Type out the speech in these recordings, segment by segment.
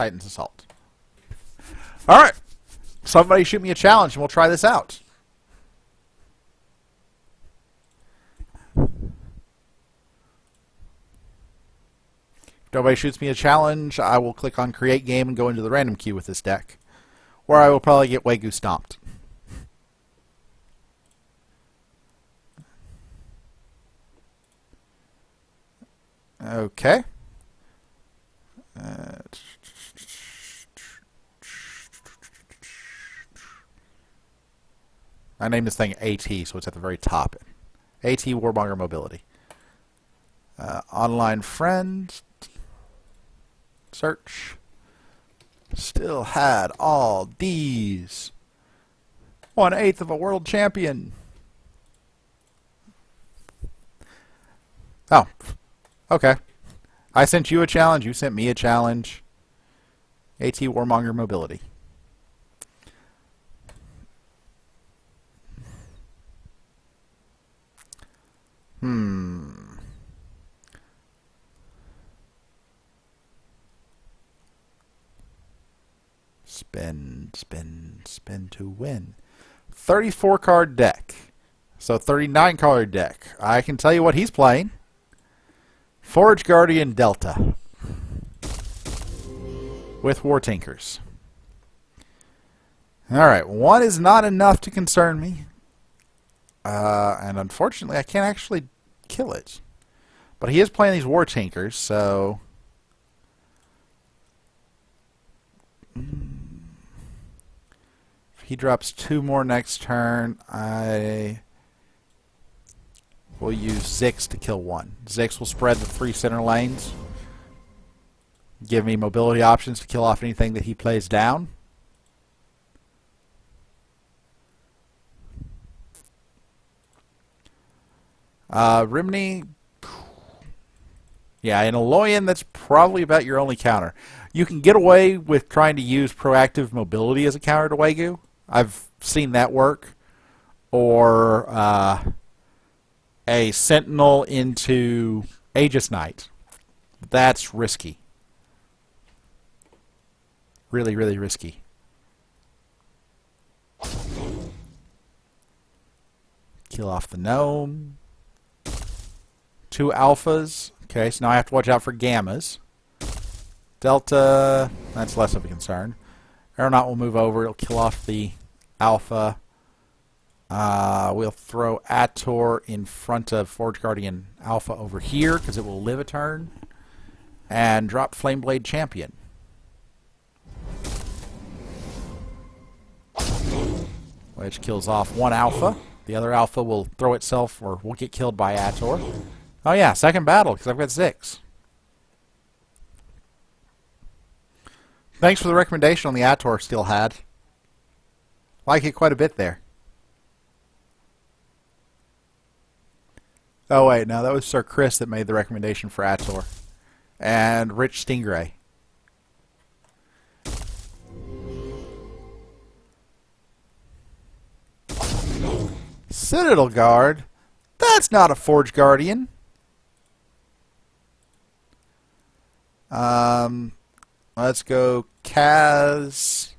Titan's Assault. Alright. Somebody shoot me a challenge and we'll try this out. If nobody shoots me a challenge, I will click on Create Game and go into the random queue with this deck, where I will probably get Wagyu stomped. Okay. I named this thing AT, so it's at the very top. AT Warmonger Mobility. Online friend. Search. Still had all D's. 1/8 of a world champion. Oh. Okay. I sent you a challenge. You sent me a challenge. AT Warmonger Mobility. Spin to win. 34 card deck. So 39 card deck. I can tell you what he's playing. Forge Guardian Delta. With War Tinkers. Alright, one is not enough to concern me. And unfortunately, I can't actually kill it. But he is playing these War Tinkers, so... If he drops 2 more next turn, I will use Zix to kill 1. Zix will spread the 3 center lanes. Give me mobility options to kill off anything that he plays down. Rimney. Yeah, in Aloyan, that's probably about your only counter. You can get away with trying to use proactive mobility as a counter to Wagyu. I've seen that work. Or a Sentinel into Aegis Knight. That's risky. Really, really risky. Kill off the gnome. 2 alphas. Okay, so now I have to watch out for gammas. Delta, that's less of a concern. Aeronaut will move over. It'll kill off the alpha. We'll throw Ator in front of Forge Guardian Alpha over here because it will live a turn. And drop Flameblade Champion. Which kills off 1 alpha. The other alpha will throw itself or will get killed by Ator. Oh yeah, second battle because I've got 6. Thanks for the recommendation on the Ator still had. Like it quite a bit there. Oh wait, no, that was Sir Chris that made the recommendation for Ator. And Rich Stingray. Citadel Guard? That's not a Forge Guardian. Let's go Kaz.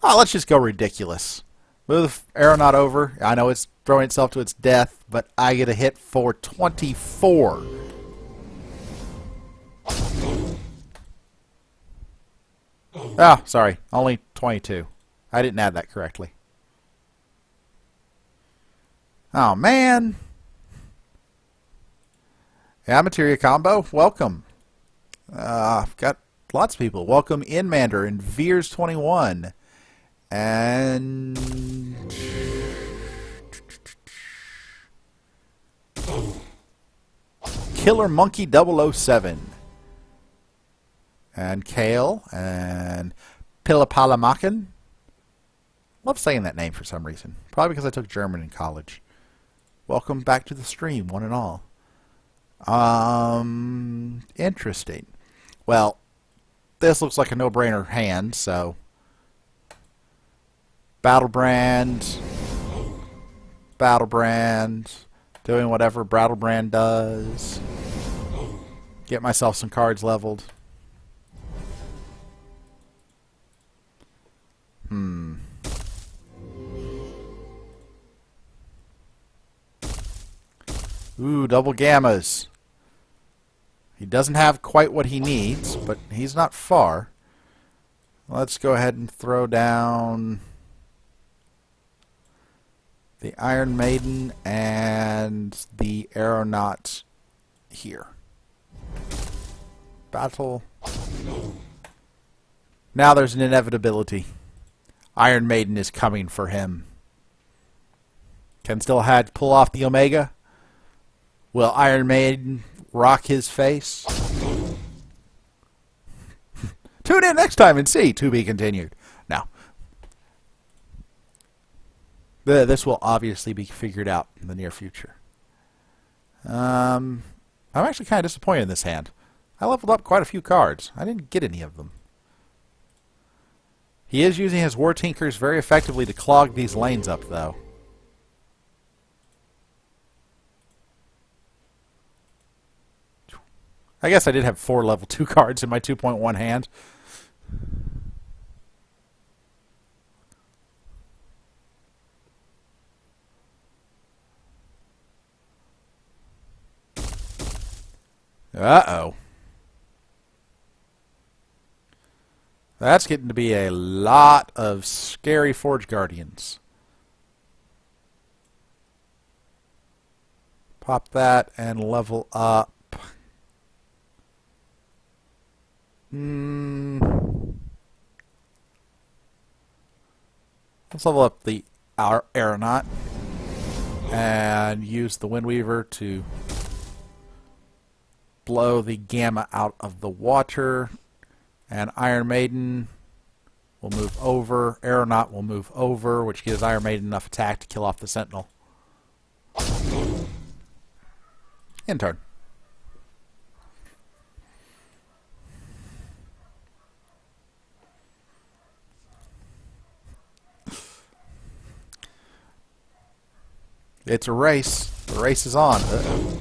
Oh, let's just go ridiculous. Move Aeronaut over. I know it's throwing itself to its death, but I get a hit for 24. Oh, sorry. Only 22. I didn't add that correctly. Oh, man. Yeah, Materia Combo, welcome. I've got lots of people. Welcome Inmander and Veers21. And... Killer Monkey 007. And Kale. And Pillapalamakan. Love saying that name for some reason. Probably because I took German in college. Welcome back to the stream, one and all. Interesting. Well, this looks like a no-brainer hand, so... Battlebrand. Battlebrand. Doing whatever Battlebrand does. Get myself some cards leveled. Ooh, double gammas. He doesn't have quite what he needs, but he's not far. Let's go ahead and throw down the Iron Maiden and the Aeronaut here. Battle. Now there's an inevitability. Iron Maiden is coming for him. Can StillHad pull off the Omega? Will Iron Maiden rock his face? Tune in next time and see. To be continued. Now, this will obviously be figured out in the near future. I'm actually kind of disappointed in this hand. I leveled up quite a few cards. I didn't get any of them. He is using his War Tinkers very effectively to clog these lanes up, though. I guess I did have 4 level 2 cards in my 2.1 hand. Uh-oh. That's getting to be a lot of scary Forge Guardians. Pop that and level up. Let's level up the Aeronaut and use the Windweaver to blow the Gamma out of the water. And Iron Maiden will move over. Aeronaut will move over, which gives Iron Maiden enough attack to kill off the Sentinel. End turn. It's a race. The race is on. Uh-oh.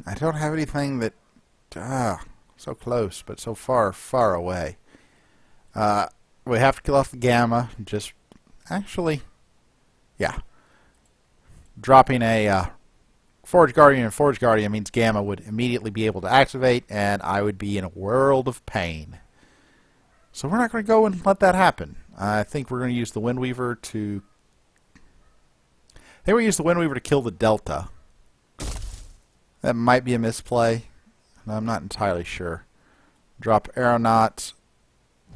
I don't have anything that... so close, but so far, far away. We have to kill off the Gamma. Just... Actually... Yeah. Dropping a Forge Guardian and Forge Guardian means Gamma would immediately be able to activate, and I would be in a world of pain. So we're not going to go and let that happen. I think we're going to use the Windweaver to... kill the Delta. That might be a misplay. I'm not entirely sure. Drop Aeronaut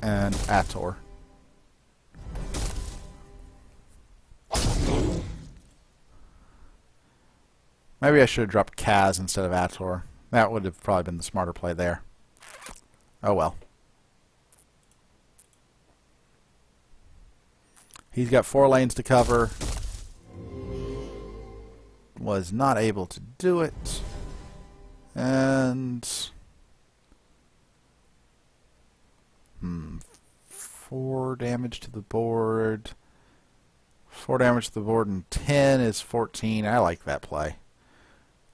and Ator. Maybe I should have dropped Kaz instead of Ator. That would have probably been the smarter play there. Oh well. He's got 4 lanes to cover. Was not able to do it. And... 4 damage to the board. 4 damage to the board and 10 is 14. I like that play.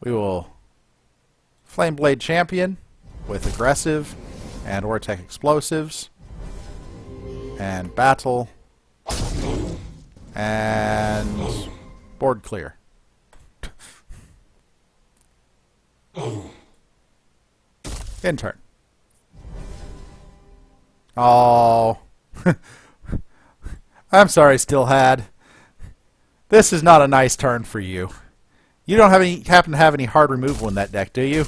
We will Flame Blade Champion with Aggressive and Ortec Explosives. And Battle. And board clear. End turn. Oh. I'm sorry, StillHad. This is not a nice turn for you. You don't happen to have any hard removal in that deck, do you?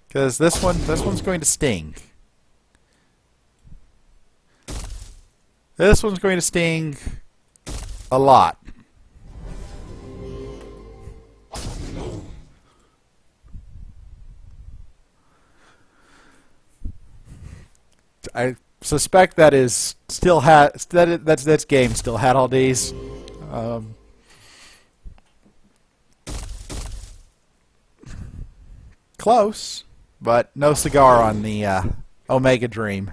Because this one's going to sting. This one's going to sting a lot. I suspect that is that's game StillHadAllDeez. Close, but no cigar on the Omega Dream.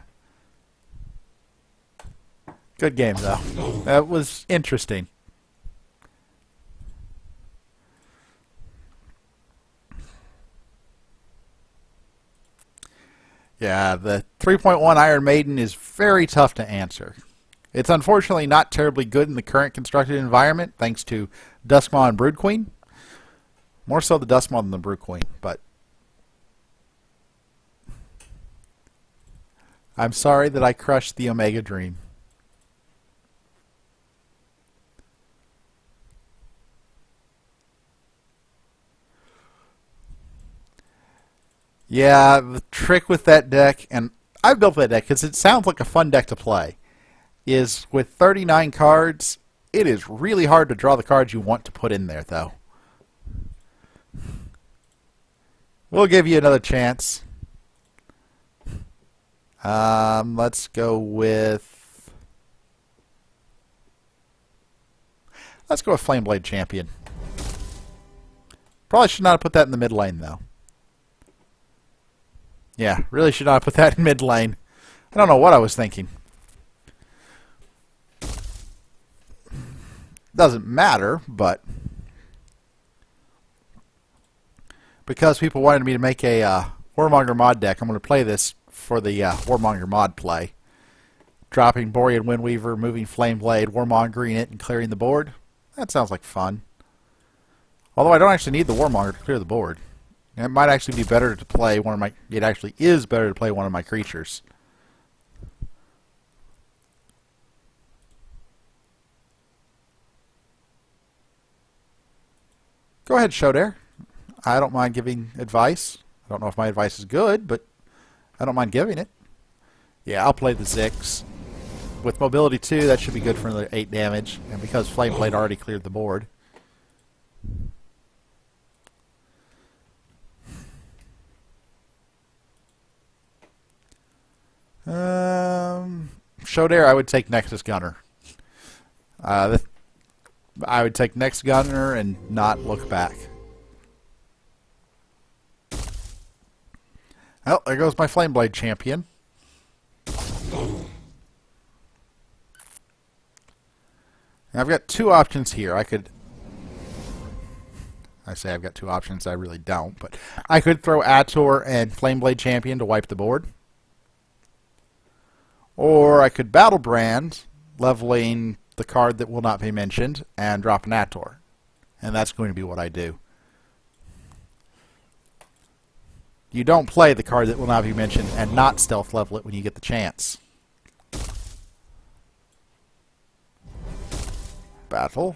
Good game, though. That was interesting. Yeah, the 3.1 Iron Maiden is very tough to answer. It's unfortunately not terribly good in the current constructed environment, thanks to Duskmaw and Brood Queen. More so the Duskmaw than the Brood Queen, but I'm sorry that I crushed the Omega Dream. Yeah, the trick with that deck, and I built that deck because it sounds like a fun deck to play, is with 39 cards, it is really hard to draw the cards you want to put in there, though. We'll give you another chance. Let's go with Flameblade Champion. Probably should not have put that in the mid lane, though. Yeah, really should not have put that in mid lane. I don't know what I was thinking. Doesn't matter, but because people wanted me to make a Warmonger mod deck, I'm going to play this for the Warmonger mod play. Dropping Borean Windweaver, moving Flameblade, Warmongering it, and clearing the board. That sounds like fun. Although I don't actually need the Warmonger to clear the board. It might actually be better to play one of my... It actually is better to play one of my creatures. Go ahead, Shodare. I don't mind giving advice. I don't know if my advice is good, but I don't mind giving it. Yeah, I'll play the Zix. With mobility 2, that should be good for another 8 damage. And because Flameblade already cleared the board. Shodare, I would take Nexus Gunner. I would take Next Gunner and not look back. Well, there goes my Flameblade Champion. Now, I've got two options here. I say I've got two options. I really don't, but I could throw Ator and Flameblade Champion to wipe the board. Or I could Battle Brand, leveling the card that will not be mentioned, and drop an Ator. And that's going to be what I do. You don't play the card that will not be mentioned and not stealth level it when you get the chance. Battle.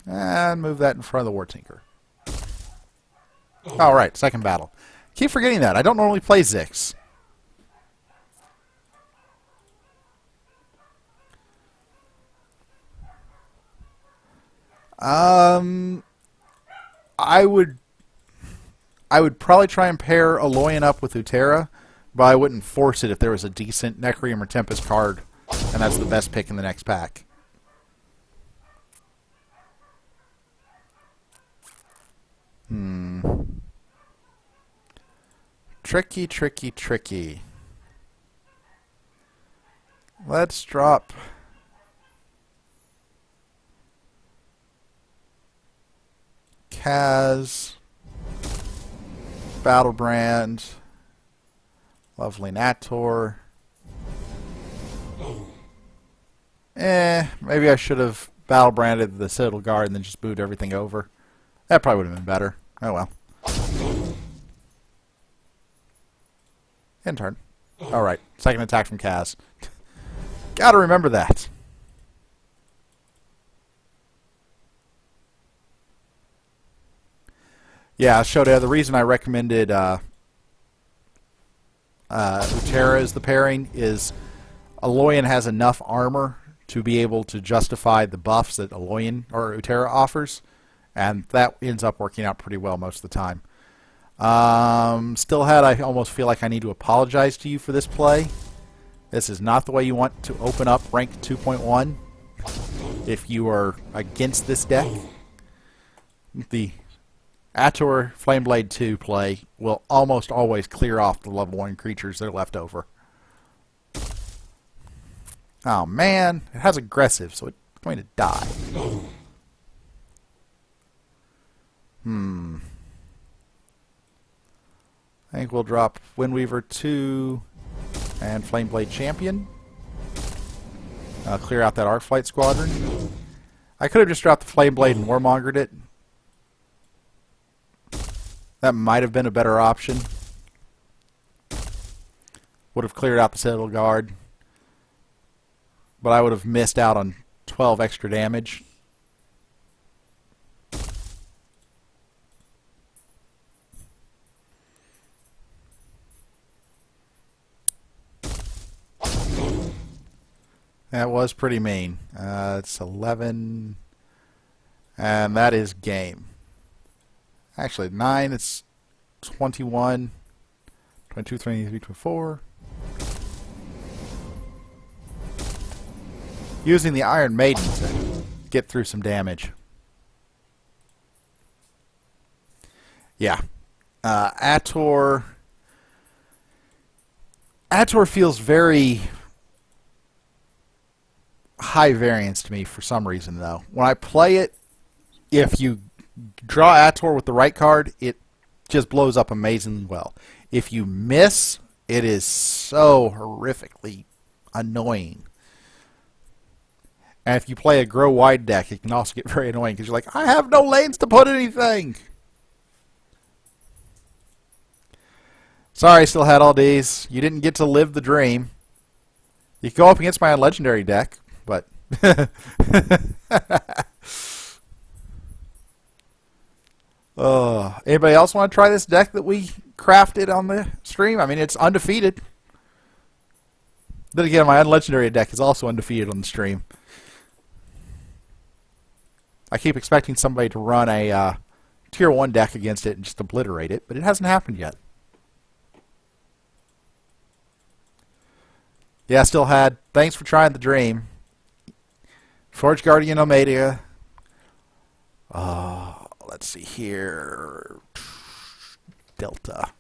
And move that in front of the War Tinker. Alright, second battle. Keep forgetting that. I don't normally play Zix. I would probably try and pair Aloyan up with Utera, but I wouldn't force it if there was a decent Necrium or Tempest card, and that's the best pick in the next pack. Tricky, tricky, tricky. Let's drop... Kaz, Battlebrand, Lovely Ator. Maybe I should have Battlebranded the Citadel Guard and then just moved everything over. That probably would have been better. Oh well. End turn. Alright, second attack from Kaz. Gotta remember that. Yeah, Shodare, the reason I recommended Utera as the pairing is Aloyan has enough armor to be able to justify the buffs that Aloyan or Utera offers, and that ends up working out pretty well most of the time. StillHad, I almost feel like I need to apologize to you for this play. This is not the way you want to open up rank 2.1 if you are against this deck. The Ator Flameblade 2 play will almost always clear off the level 1 creatures that are left over. Oh man, it has aggressive, so it's going to die. I think we'll drop Windweaver 2 and Flameblade Champion. Clear out that Arcflight Squadron. I could have just dropped the Flameblade and Warmongered it. That might have been a better option. Would have cleared out the Citadel Guard. But I would have missed out on 12 extra damage. That was pretty mean. It's 11, and that is game. Actually, 9, it's 21, 22, 23, 24. Using the Iron Maiden to get through some damage. Yeah. Ator feels very high variance to me for some reason, though. When I play it, if you draw Ator with the right card, it just blows up amazingly well. If you miss, it is so horrifically annoying. And if you play a grow wide deck, it can also get very annoying because you're like, I have no lanes to put anything. Sorry, StillHadAllDeez. You didn't get to live the dream. You can go up against my legendary deck, but anybody else want to try this deck that we crafted on the stream? I mean, it's undefeated. Then again, my unlegendary deck is also undefeated on the stream. I keep expecting somebody to run a tier 1 deck against it and just obliterate it, but it hasn't happened yet. Yeah, still had. Thanks for trying the dream. Forge Guardian Omega. Let's see here. Delta.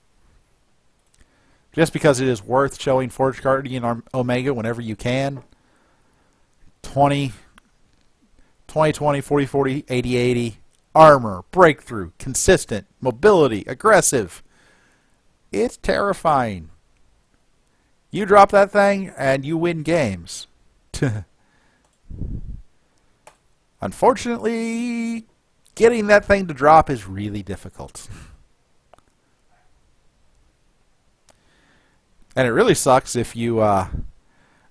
Just because it is worth showing Forge Guardian Omega whenever you can. 20, 40, 40, 80, 80. Armor, breakthrough, consistent, mobility, aggressive. It's terrifying. You drop that thing and you win games. Unfortunately, getting that thing to drop is really difficult. And it really sucks if you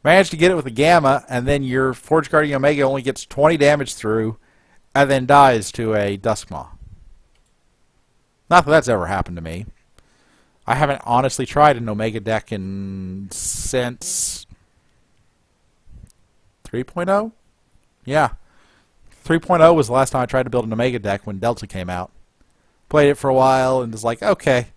manage to get it with a Gamma and then your Forge Guardian Omega only gets 20 damage through and then dies to a Duskmaw. Not that that's ever happened to me. I haven't honestly tried an Omega deck since 3.0? Yeah. 3.0 was the last time I tried to build an Omega deck when Delta came out. Played it for a while and was like, okay,